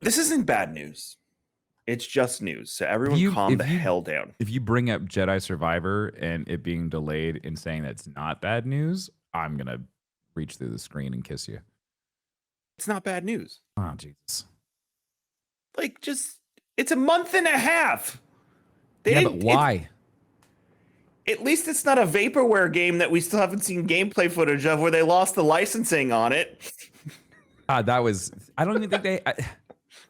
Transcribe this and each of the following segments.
This isn't bad news. It's just news. So If everyone you calm if the you hell down. if you bring up Jedi Survivor and it being delayed and saying that's not bad news, I'm gonna reach through the screen and kiss you. It's not bad news. Oh Jesus. Like, just, it's a month and a half. They Yeah, but didn't. why? At least it's not a vaporware game that we still haven't seen gameplay footage of where they lost the licensing on it. That was. I don't even think they.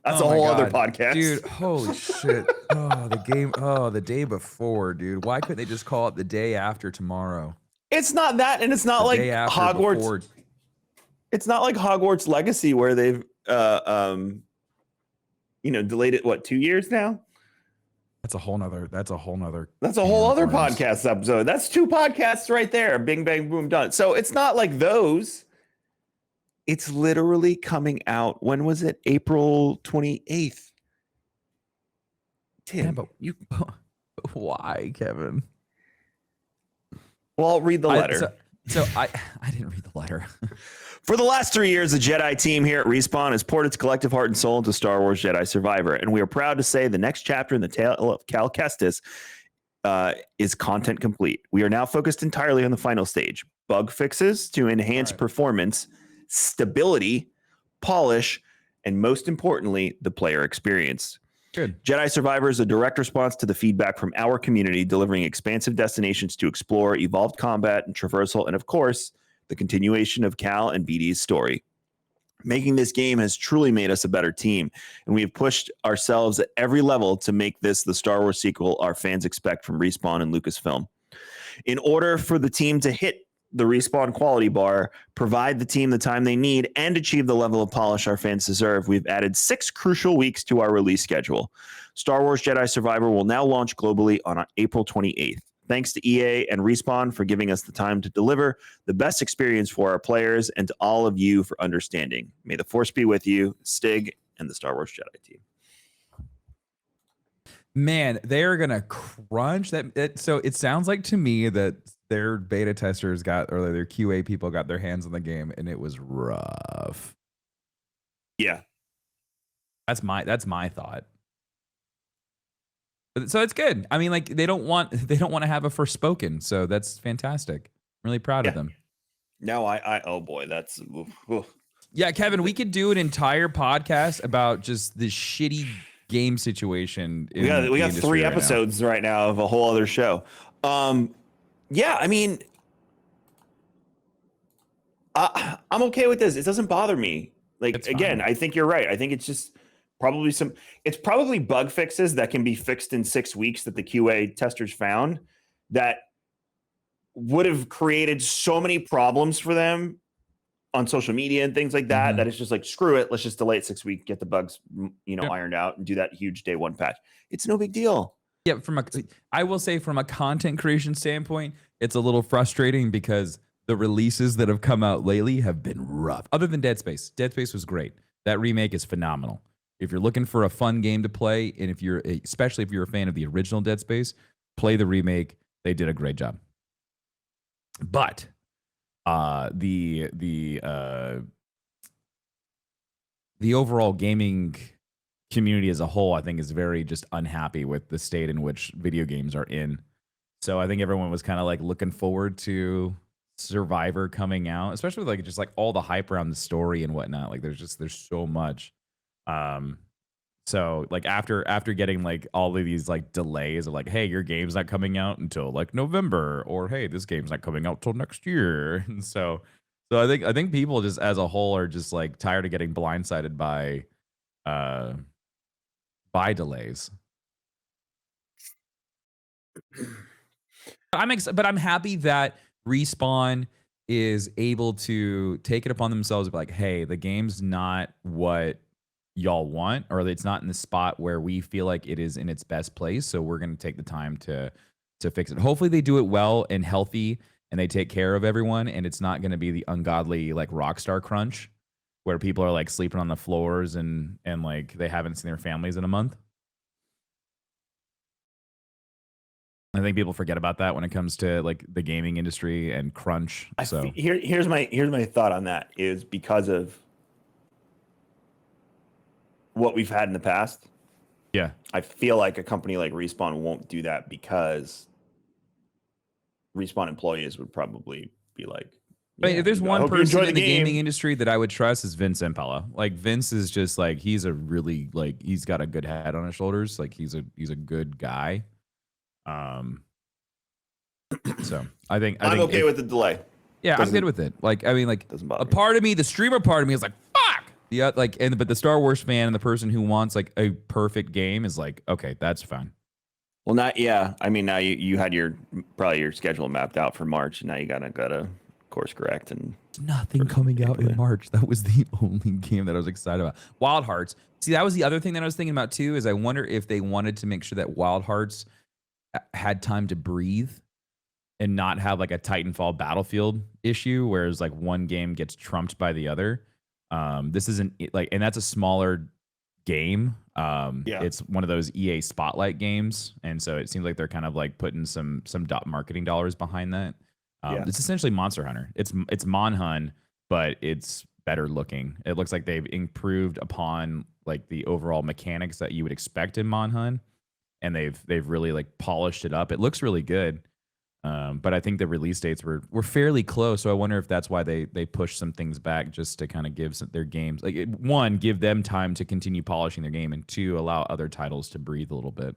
That's Oh a my whole other God, podcast. dude! Holy shit! Oh, the game. Oh, the day before, dude. Why couldn't they just call it the day after tomorrow? It's not that, and it's not The like day after Hogwarts. before. It's not like Hogwarts Legacy where they've, delayed it. What, 2 years now? That's a whole nother. That's a whole other worms. podcast episode. That's 2 podcasts right there. Bing, bang, boom, done. So it's not like those. It's literally coming out. When was it? April 28th. Tim, Yeah, but why, Kevin? Well, I'll read the letter. I didn't read the letter. For the last 3 years, the Jedi team here at Respawn has poured its collective heart and soul into Star Wars Jedi Survivor, and we are proud to say the next chapter in the tale of Cal Kestis is content complete. We are now focused entirely on the final stage: bug fixes to enhance performance, stability, polish, and most importantly, the player experience. Good. Jedi Survivor is a direct response to the feedback from our community, delivering expansive destinations to explore, evolved combat and traversal, and of course, the continuation of Cal and BD's story. Making this game has truly made us a better team, and we have pushed ourselves at every level to make this the Star Wars sequel our fans expect from Respawn and Lucasfilm. In order for the team to hit the Respawn quality bar, provide the team the time they need, and achieve the level of polish our fans deserve, we've added 6 crucial weeks to our release schedule. Star Wars Jedi Survivor will now launch globally on April 28th. Thanks to EA and Respawn for giving us the time to deliver the best experience for our players, and to all of you for understanding. May the Force be with you, Stig and the Star Wars Jedi team. Man, they're gonna crunch that. So it sounds like to me that their beta testers or their QA people got their hands on the game, and it was rough. Yeah, that's my thought. So it's good. I mean, like they don't want to have a Forspoken, so that's fantastic. I'm really proud of them. No, oh boy, that's oof. Yeah, Kevin, we could do an entire podcast about just the shitty game situation. We got 3 episodes right now of a whole other show. Yeah, I mean, I'm okay with this. It doesn't bother me. Like, again, I think you're right. I think it's just probably bug fixes that can be fixed in 6 weeks that the QA testers found that would have created so many problems for them on social media and things like that, that it's just like, screw it. Let's just delay it 6 weeks, get the bugs, ironed out, and do that huge day 1 patch. It's no big deal. Yeah, I will say from a content creation standpoint, it's a little frustrating because the releases that have come out lately have been rough. Other than Dead Space. Dead Space was great. That remake is phenomenal. If you're looking for a fun game to play, and especially if you're a fan of the original Dead Space, play the remake. They did a great job. But the overall gaming community as a whole, I think, is very just unhappy with the state in which video games are in. So I think everyone was kind of like looking forward to Survivor coming out, especially with just all the hype around the story and whatnot. Like there's so much. So like after getting all of these delays of hey, your game's not coming out until November, or hey, this game's not coming out till next year. And so I think people just as a whole are just tired of getting blindsided by delays. But I'm happy that Respawn is able to take it upon themselves to be hey, the game's not what y'all want, or it's not in the spot where we feel like it is in its best place, so we're going to take the time to fix it. Hopefully they do it well and healthy, and they take care of everyone, and it's not going to be the ungodly Rockstar crunch where people are sleeping on the floors and they haven't seen their families in a month. I think people forget about that when it comes to the gaming industry and crunch. So here's my thought on that, is because of what we've had in the past. Yeah. I feel like a company like Respawn won't do that because Respawn employees would probably be like, I mean, if there's I one hope you person enjoy in the the gaming game. industry that I would trust is Vince Impella. Like Vince is just like he's a really like he's got a good head on his shoulders. Like he's a good guy. Um, so I think I'm okay if, with the delay. yeah, I'm Doesn't good with it. Like I mean, like doesn't bother a me. part of me, the streamer part of me is like fuck. Yeah, like but the Star Wars fan and the person who wants like a perfect game is like okay, that's fine. Well, not yeah. I mean, now you had probably your schedule mapped out for March, and now you gotta course correct and Nothing coming out in March. That was the only game that I was excited about. Wild Hearts. See, that was the other thing that I was thinking about too. Is I wonder if they wanted to make sure that Wild Hearts had time to breathe and not have like a Titanfall Battlefield issue, whereas like one game gets trumped by the other. This isn't like, and that's a smaller game. Yeah. It's one of those EA Spotlight games, and so it seems like they're kind of like putting some marketing dollars behind that. Yeah. It's essentially Monster Hunter. It's Monhun, but it's better looking. It looks like they've improved upon like the overall mechanics that you would expect in Monhun, and they've really like polished it up. It looks really good. But I think the release dates were fairly close, so I wonder if that's why they pushed some things back just to kind of give their games like one, give them time to continue polishing their game, and two, allow other titles to breathe a little bit.